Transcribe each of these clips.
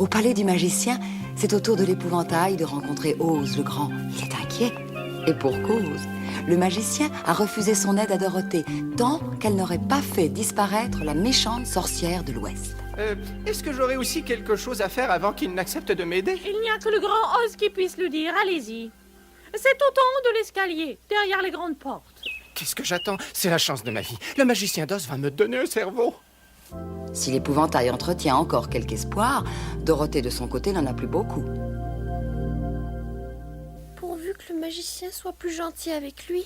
Au palais du magicien, c'est au tour de l'épouvantail de rencontrer Oz le grand. Il est inquiet. Et pour cause. Le magicien a refusé son aide à Dorothée, tant qu'elle n'aurait pas fait disparaître la méchante sorcière de l'Ouest. Est-ce que j'aurais aussi quelque chose à faire avant qu'il n'accepte de m'aider? Il n'y a que le grand Oz qui puisse le dire, allez-y. C'est tout en haut de l'escalier, derrière les grandes portes. Qu'est-ce que j'attends? C'est la chance de ma vie. Le magicien d'Oz va me donner un cerveau. Si l'épouvantail entretient encore quelque espoir, Dorothée de son côté n'en a plus beaucoup. Pourvu que le magicien soit plus gentil avec lui.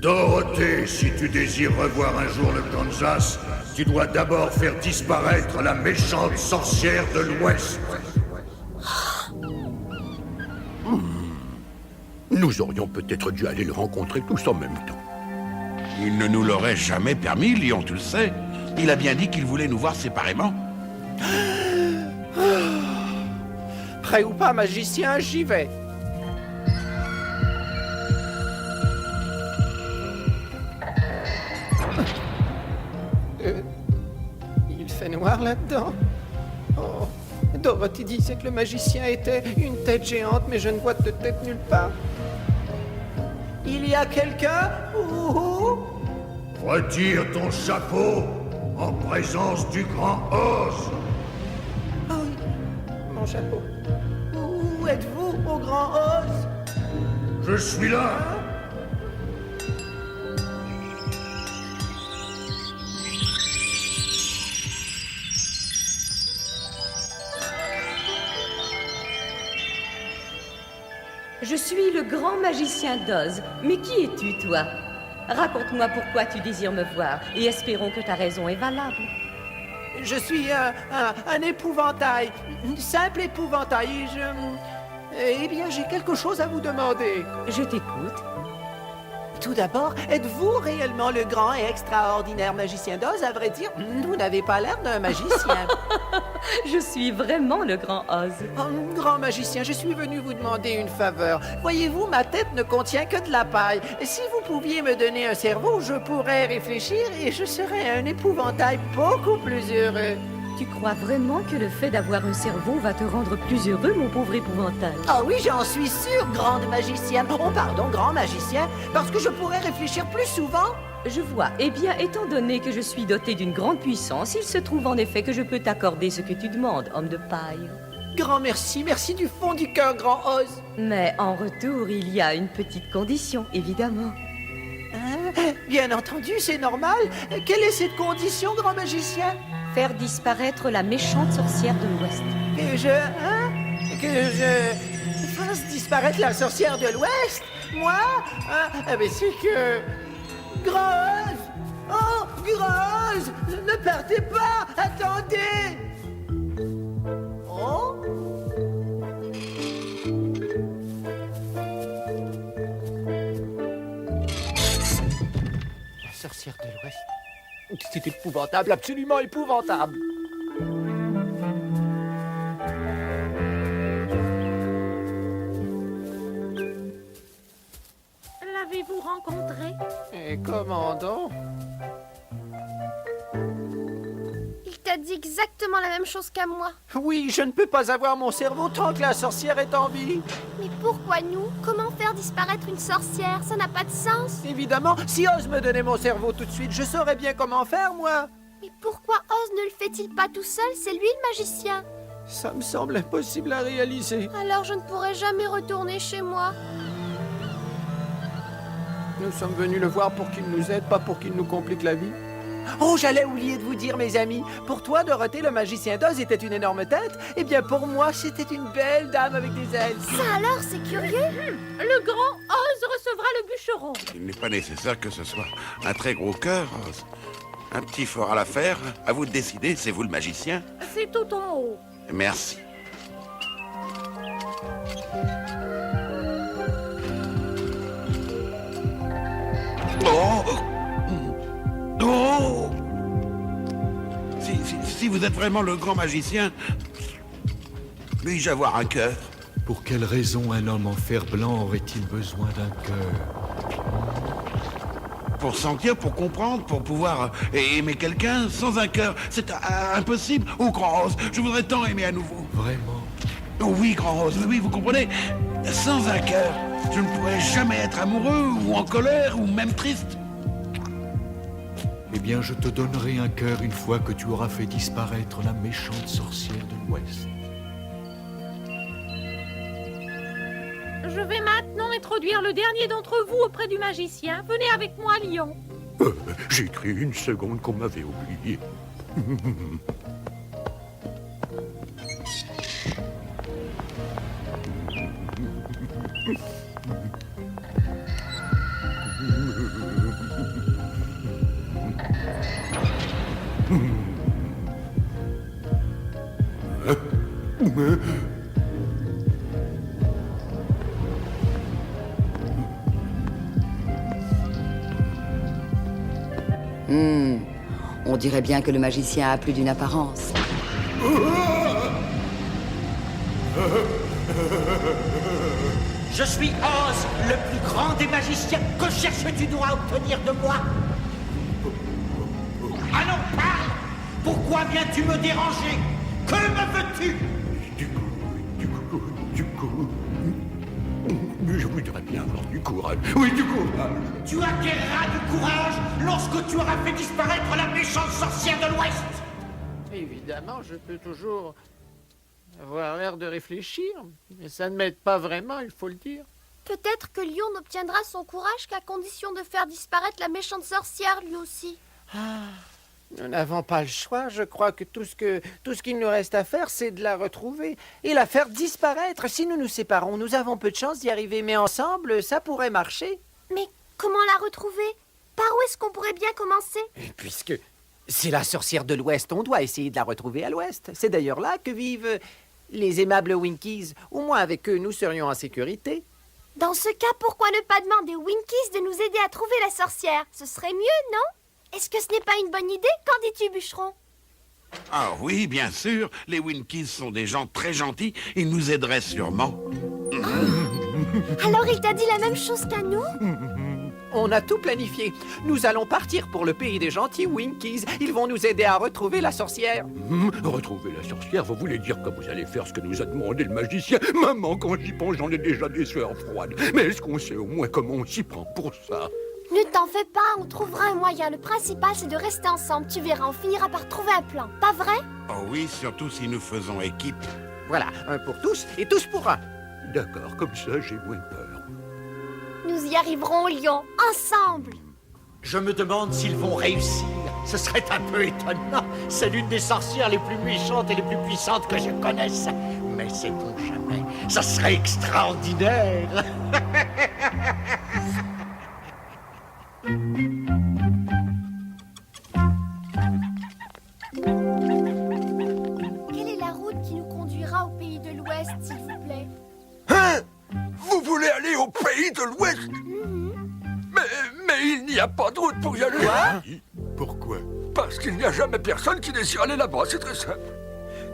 Dorothée, si tu désires revoir un jour le Kansas, tu dois d'abord faire disparaître la méchante sorcière de l'Ouest. Nous aurions peut-être dû aller le rencontrer tous en même temps. Il ne nous l'aurait jamais permis, Lion, tu le sais. Il a bien dit qu'il voulait nous voir séparément. Prêt ou pas, magicien, j'y vais. Il fait noir là-dedans. Oh. Dorothée disait que le magicien était une tête géante, mais je ne vois de tête nulle part. Il y a quelqu'un? Ouhou. Retire ton chapeau en présence du grand Oz. Ah oui, mon chapeau. Où êtes-vous, au grand Oz? Je suis là. Je suis le grand magicien d'Oz. Mais qui es-tu, toi? Raconte-moi pourquoi tu désires me voir, et espérons que ta raison est valable. Je suis un épouvantail, un simple épouvantail, et eh bien, j'ai quelque chose à vous demander. Je t'écoute. Tout d'abord, êtes-vous réellement le grand et extraordinaire magicien d'Oz? À vrai dire, vous n'avez pas l'air d'un magicien. Je suis vraiment le grand Oz. Oh, grand magicien, je suis venu vous demander une faveur. Voyez-vous, ma tête ne contient que de la paille. Si vous pouviez me donner un cerveau, je pourrais réfléchir et je serais un épouvantail beaucoup plus heureux. Tu crois vraiment que le fait d'avoir un cerveau va te rendre plus heureux, mon pauvre épouvantail? Ah oui, j'en suis sûre, grande magicienne. Oh, pardon, grand magicien, parce que je pourrais réfléchir plus souvent. Je vois. Eh bien, étant donné que je suis doté d'une grande puissance, il se trouve en effet que je peux t'accorder ce que tu demandes, homme de paille. Grand merci, merci du fond du cœur, grand Oz. Mais en retour, il y a une petite condition, évidemment. Hein? Bien entendu, c'est normal. Quelle est cette condition, grand magicien? Faire disparaître la méchante sorcière de l'Ouest. Que je fasse disparaître la sorcière de l'Ouest? Moi? Ah, mais c'est que... Grosse! Oh, Grosse! Ne partez pas! Attendez! Oh? La sorcière de l'Ouest. C'est épouvantable, absolument épouvantable. L'avez-vous rencontré? Et comment donc? Il t'a dit exactement la même chose qu'à moi. Oui, je ne peux pas avoir mon cerveau tant que la sorcière est en vie. Mais pourquoi nous? Comment faire disparaître une sorcière? Ça n'a pas de sens. Évidemment, si Oz me donnait mon cerveau tout de suite, je saurais bien comment faire, moi. Mais pourquoi Oz ne le fait-il pas tout seul? C'est lui le magicien. Ça me semble impossible à réaliser. Alors je ne pourrai jamais retourner chez moi. Nous sommes venus le voir pour qu'il nous aide, pas pour qu'il nous complique la vie. Oh, j'allais oublier de vous dire, mes amis. Pour toi, Dorothée, le magicien d'Oz était une énorme tête. Eh bien, pour moi, c'était une belle dame avec des ailes. Ça alors, c'est curieux. Le grand Oz recevra le bûcheron. Il n'est pas nécessaire que ce soit un très gros cœur. Un petit fort à la faire. À vous de décider, c'est vous le magicien. C'est tout en haut. Merci. Oh! Oh! Si vous êtes vraiment le grand magicien, puis-je avoir un cœur? Pour quelle raison un homme en fer blanc aurait-il besoin d'un cœur? Pour sentir, pour comprendre, pour pouvoir aimer quelqu'un sans un cœur. C'est impossible. Oh, Grand Rose, je voudrais tant aimer à nouveau. Vraiment? Oh oui, Grand Rose, oui, vous comprenez. Sans un cœur, je ne pourrais jamais être amoureux, ou en colère, ou même triste. Eh bien, je te donnerai un cœur une fois que tu auras fait disparaître la méchante sorcière de l'Ouest. Je vais maintenant introduire le dernier d'entre vous auprès du magicien. Venez avec moi, Lion. J'ai cru une seconde qu'on m'avait oublié. On dirait bien que le magicien a plus d'une apparence. Je suis Oz, le plus grand des magiciens. Que cherches-tu donc à obtenir de moi? Allons, parle! Pourquoi viens-tu me déranger? Que me veux-tu? Du coup... Je voudrais bien avoir du courage. Oui, du courage. Tu acquerras du courage lorsque tu auras fait disparaître la méchante sorcière de l'Ouest. Évidemment, je peux toujours avoir l'air de réfléchir, mais ça ne m'aide pas vraiment, il faut le dire. Peut-être que Lion n'obtiendra son courage qu'à condition de faire disparaître la méchante sorcière lui aussi. Nous n'avons pas le choix. Je crois que tout ce qu'il nous reste à faire, c'est de la retrouver et la faire disparaître. Si nous nous séparons, nous avons peu de chance d'y arriver, mais ensemble, ça pourrait marcher. Mais comment la retrouver? Par où est-ce qu'on pourrait bien commencer? Et puisque c'est la sorcière de l'Ouest, on doit essayer de la retrouver à l'Ouest. C'est d'ailleurs là que vivent les aimables Winkies. Au moins avec eux, nous serions en sécurité. Dans ce cas, pourquoi ne pas demander aux Winkies de nous aider à trouver la sorcière? Ce serait mieux, non? Est-ce que ce n'est pas une bonne idée? Qu'en dis-tu, bûcheron? Ah oui, bien sûr. Les Winkies sont des gens très gentils. Ils nous aideraient sûrement. Alors il t'a dit la même chose qu'à nous? On a tout planifié. Nous allons partir pour le pays des gentils Winkies. Ils vont nous aider à retrouver la sorcière. Retrouver la sorcière, vous voulez dire que vous allez faire ce que nous a demandé le magicien? Maman, quand j'y pense, j'en ai déjà des sueurs froides. Mais est-ce qu'on sait au moins comment on s'y prend pour ça? Ne t'en fais pas, on trouvera un moyen. Le principal, c'est de rester ensemble. Tu verras, on finira par trouver un plan. Pas vrai? Oh oui, surtout si nous faisons équipe. Voilà, un pour tous et tous pour un. D'accord, comme ça, j'ai moins peur. Nous y arriverons, Lion, ensemble. Je me demande s'ils vont réussir. Ce serait un peu étonnant. C'est l'une des sorcières les plus méchantes et les plus puissantes que je connaisse. Mais sait-on jamais? Ça serait extraordinaire. Quelle est la route qui nous conduira au pays de l'Ouest, s'il vous plaît? Hein? Vous voulez aller au pays de l'Ouest? Mais il n'y a pas de route pour y aller. Pourquoi? Parce qu'il n'y a jamais personne qui désire aller là-bas, c'est très simple.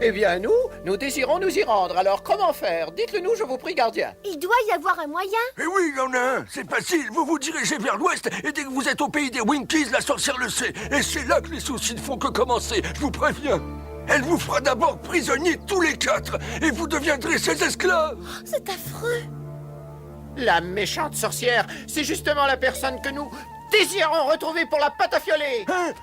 Eh bien, nous désirons nous y rendre. Alors, comment faire? Dites-le nous, je vous prie, gardien. Il doit y avoir un moyen. Eh oui, il y en a un, c'est facile. Vous vous dirigez vers l'ouest et dès que vous êtes au pays des Winkies, la sorcière le sait. Et c'est là que les soucis ne font que commencer, je vous préviens. Elle vous fera d'abord prisonniers tous les quatre et vous deviendrez ses esclaves. C'est affreux. La méchante sorcière, c'est justement la personne que nous désirons retrouver pour la pâte à fioler. Hein?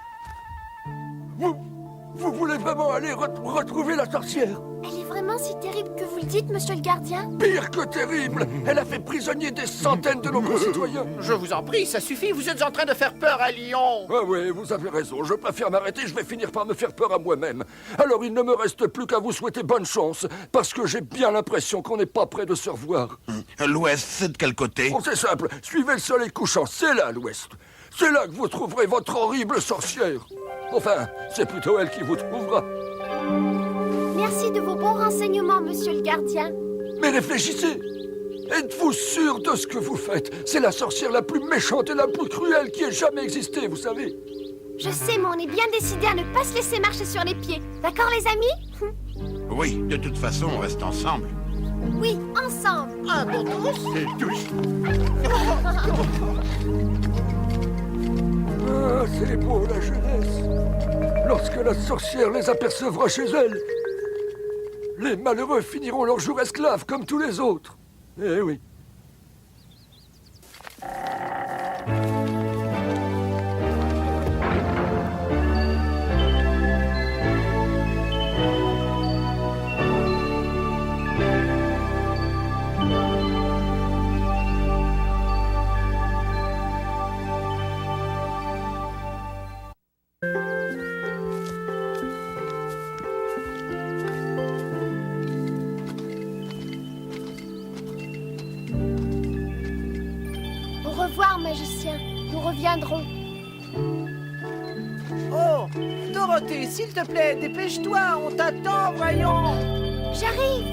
Vous voulez vraiment aller retrouver la sorcière? Elle est vraiment si terrible que vous le dites, monsieur le gardien? Pire que terrible. Elle a fait prisonnier des centaines de nos concitoyens. Je vous en prie, ça suffit, vous êtes en train de faire peur à Lyon. Ah oui, vous avez raison, je préfère m'arrêter, je vais finir par me faire peur à moi-même. Alors il ne me reste plus qu'à vous souhaiter bonne chance, parce que j'ai bien l'impression qu'on n'est pas près de se revoir. L'Ouest, c'est de quel côté? Oh, c'est simple, suivez le soleil couchant, c'est là l'Ouest. C'est là que vous trouverez votre horrible sorcière. Enfin, c'est plutôt elle qui vous trouvera. Merci de vos bons renseignements, monsieur le gardien. Mais réfléchissez. Êtes-vous sûr de ce que vous faites? C'est la sorcière la plus méchante et la plus cruelle qui ait jamais existé, vous savez. Je sais, mais on est bien décidé à ne pas se laisser marcher sur les pieds. D'accord, les amis? Oui, de toute façon, on reste ensemble. Oui, ensemble. Un pour tous. Et tous. Ah, c'est beau la jeunesse. Lorsque la sorcière les apercevra chez elle, les malheureux finiront leur jour esclaves comme tous les autres. Eh oui. Au revoir, magicien. Nous reviendrons. Oh, Dorothée, s'il te plaît, dépêche-toi, on t'attend, voyons. J'arrive.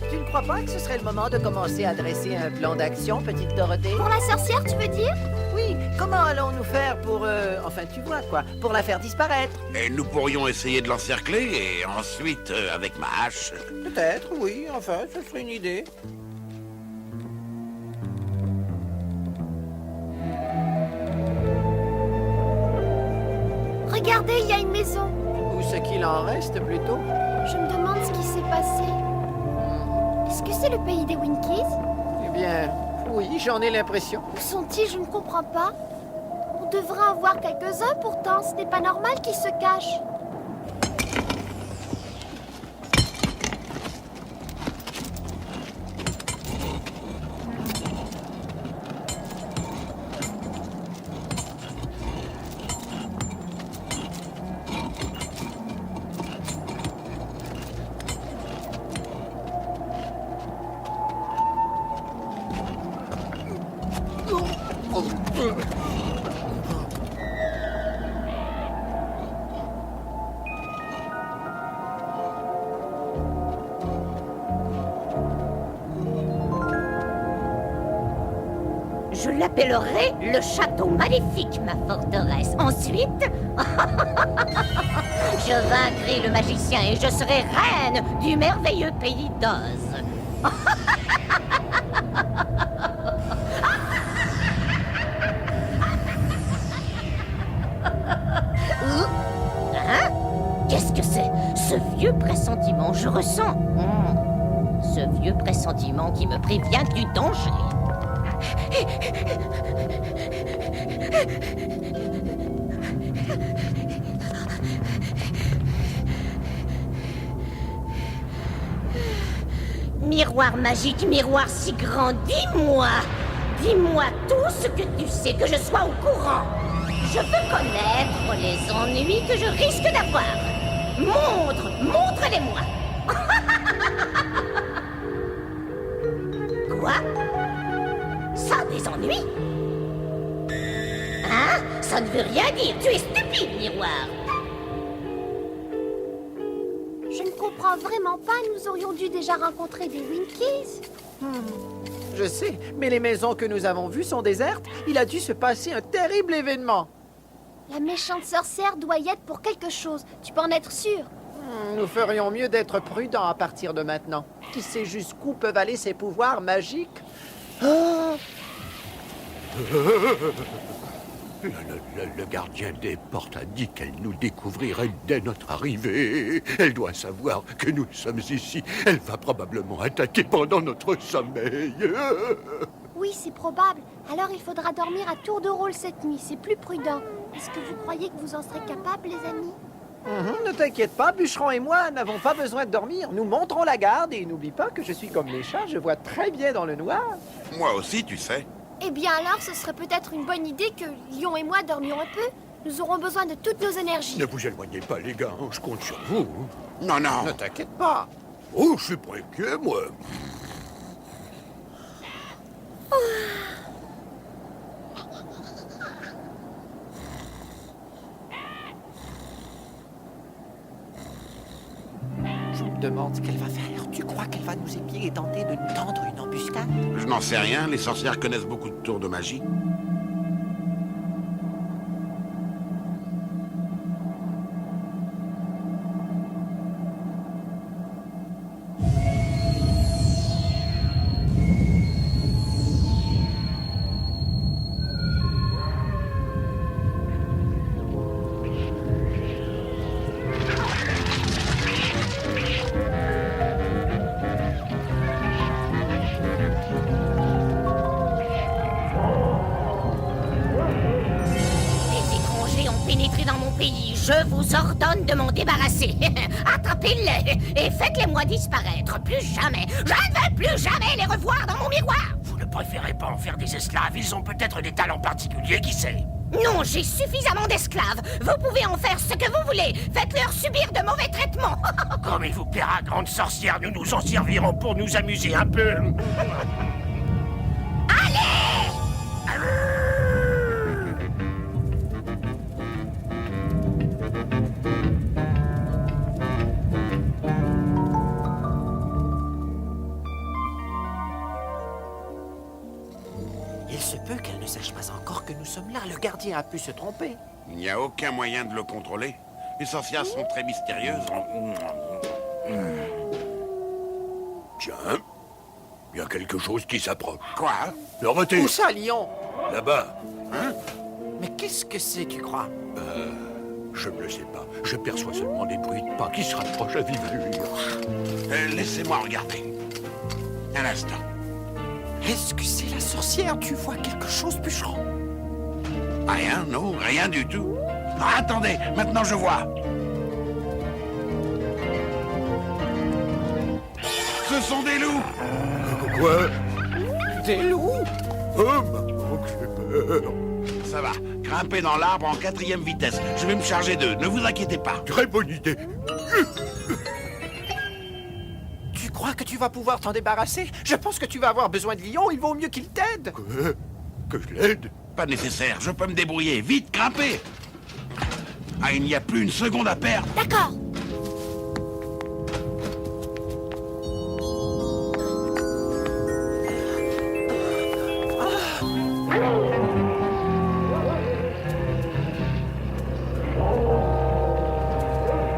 Tu ne crois pas que ce serait le moment de commencer à dresser un plan d'action, petite Dorothée? Pour la sorcière, tu veux dire? Oui, comment allons-nous faire pour... enfin, tu vois, quoi, pour la faire disparaître? Et nous pourrions essayer de l'encercler et ensuite, avec ma hache... Peut-être, oui, enfin, ce serait une idée. Regardez, il y a une maison. Ou ce qu'il en reste, plutôt. Je me demande ce qui s'est passé. Est-ce que c'est le pays des Winkies? Eh bien, oui, j'en ai l'impression. Où sont-ils? Je ne comprends pas. On devrait en voir quelques-uns pourtant. Ce n'est pas normal qu'ils se cachent. Je l'appellerai le château maléfique, ma forteresse. Ensuite, je vaincrai le magicien et je serai reine du merveilleux pays d'Oz. Hein? Qu'est-ce que c'est? Ce vieux pressentiment, je ressens. Ce vieux pressentiment qui me prévient du danger. Miroir magique, miroir si grand, dis-moi tout ce que tu sais, que je sois au courant. Je veux connaître les ennuis que je risque d'avoir. Montre-les-moi. Quoi? Ça, des ennuis? Hein? Ça ne veut rien dire. Tu es stupide, miroir. Je ne comprends vraiment pas. Nous aurions dû déjà rencontrer des Winkies. Je sais, mais les maisons que nous avons vues sont désertes. Il a dû se passer un terrible événement. La méchante sorcière doit y être pour quelque chose. Tu peux en être sûr. Nous ferions mieux d'être prudents à partir de maintenant. Qui sait jusqu'où peuvent aller ses pouvoirs magiques? Le gardien des portes a dit qu'elle nous découvrirait dès notre arrivée. Elle doit savoir que nous sommes ici. Elle va probablement attaquer pendant notre sommeil. Oui, c'est probable. Alors il faudra dormir à tour de rôle cette nuit. C'est plus prudent. Est-ce que vous croyez que vous en serez capables, les amis? Ne t'inquiète pas, Bûcheron et moi n'avons pas besoin de dormir. Nous monterons la garde et n'oublie pas que je suis comme les chats, je vois très bien dans le noir. Moi aussi, tu sais. Eh bien alors, ce serait peut-être une bonne idée que Lion et moi dormions un peu. Nous aurons besoin de toutes nos énergies. Ne vous éloignez pas, les gars. Je compte sur vous. Non, non. Ne t'inquiète pas. Oh, je suis pas inquiet, moi. Je me demande ce qu'elle va faire. Tu crois qu'elle va nous épier et tenter de nous tendre une embuscade? Je n'en sais rien. Les sorcières connaissent beaucoup de tours de magie. pénétrer dans mon pays. Je vous ordonne de m'en débarrasser. Attrapez-les et faites-les-moi disparaître. Plus jamais. Je ne veux plus jamais les revoir dans mon miroir. Vous ne préférez pas en faire des esclaves? Ils ont peut-être des talents particuliers, qui sait? Non, j'ai suffisamment d'esclaves. Vous pouvez en faire ce que vous voulez. Faites-leur subir de mauvais traitements. Comme il vous plaira, grande sorcière, nous nous en servirons pour nous amuser un peu. Allez! Il se peut qu'elle ne sache pas encore que nous sommes là. Le gardien a pu se tromper. Il n'y a aucun moyen de le contrôler. Les sorcières sont très mystérieuses. Tiens, il y a quelque chose qui s'approche. Quoi? Dorothée, Où ça, Lion? là-bas. Mais qu'est-ce que c'est, tu crois? Je ne le sais pas. Je perçois seulement des bruits de pas qui se rapprochent à vive allure. Laissez-moi regarder. Un instant. Est-ce que c'est la sorcière? Tu vois quelque chose, bûcheron? Rien, non, rien du tout. Ah, attendez, maintenant je vois. Ce sont des loups. Quoi? Des loups? Oh, maman, que j'ai peur. Ça va, grimpez dans l'arbre en 4e vitesse. Je vais me charger d'eux, ne vous inquiétez pas. Très bonne idée. Tu crois que tu vas pouvoir t'en débarrasser? Je pense que tu vas avoir besoin de Lion. Il vaut mieux qu'il t'aide. Que je l'aide? Pas nécessaire, je peux me débrouiller. Vite, grimpez. Ah, il n'y a plus une seconde à perdre. D'accord.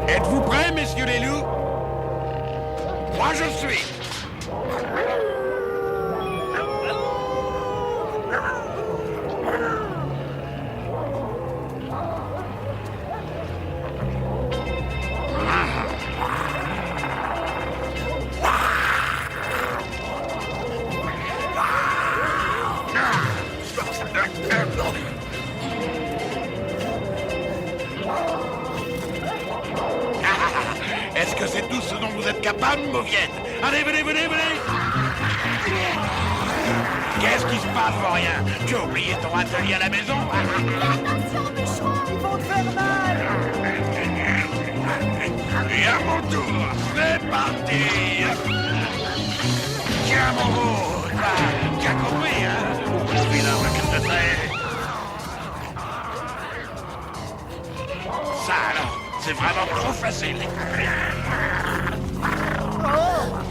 Êtes-vous prêts, messieurs les loups? Moi, je suis. Est-ce que c'est tout ce dont vous êtes capable, mauviette? Allez, venez, venez, venez! Qu'est-ce qui se passe, Vaurien? Tu as oublié ton atelier à la maison? Attention, bûcheron! Ils vont te faire mal. Et à mon tour, c'est parti! Tiens, mon beau! Tu as compris, hein? Vilain requin de trait! Ça, alors, c'est vraiment trop facile!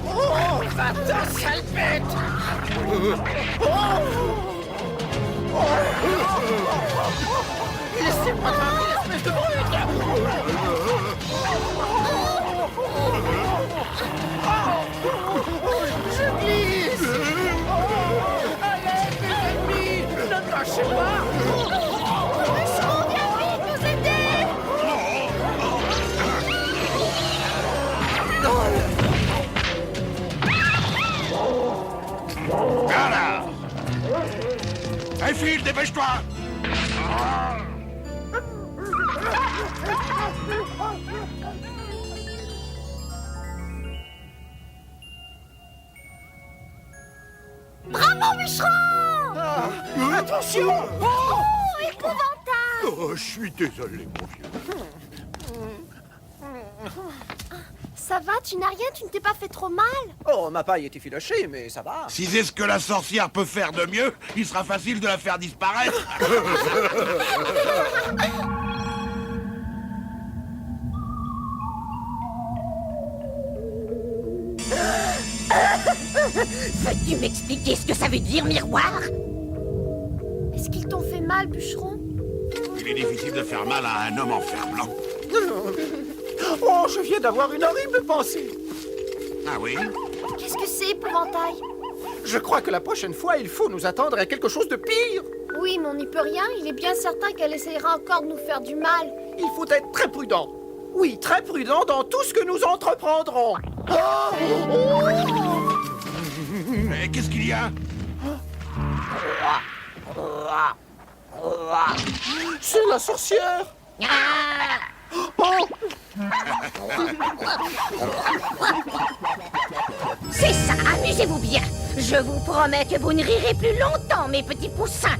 Oh, va-t'en, sale bête. Laissez-moi tranquille, espèce de brute. Je glisse. Allez, mes ennemis, ne tâchez pas. Bûcheron, viens vite nous aider! Alors! Hey, Phil, dépêche-toi! Bravo, bûcheron! Attention. Oh, épouvantable! Oh, je suis désolé, mon vieux. Ça va, tu n'as rien, tu ne t'es pas fait trop mal? Oh, ma paille était filochée, mais ça va. Si c'est ce que la sorcière peut faire de mieux, il sera facile de la faire disparaître. Veux-tu m'expliquer ce que ça veut dire, miroir? Est-ce qu'ils t'ont fait mal, bûcheron? Il est difficile de faire mal à un homme en fer blanc. Oh, je viens d'avoir une horrible pensée. Ah oui? Qu'est-ce que c'est, épouvantail? Je crois que la prochaine fois, il faut nous attendre à quelque chose de pire. Oui, mais on n'y peut rien. Il est bien certain qu'elle essayera encore de nous faire du mal. Il faut être très prudent. Oui, très prudent dans tout ce que nous entreprendrons. Mais qu'est-ce qu'il y a? C'est la sorcière. C'est ça, amusez-vous bien. Je vous promets que vous ne rirez plus longtemps, mes petits poussins.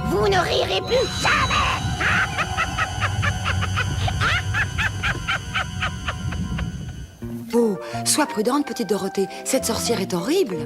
Vous ne rirez plus jamais. Oh, sois prudente, petite Dorothée. Cette sorcière est horrible.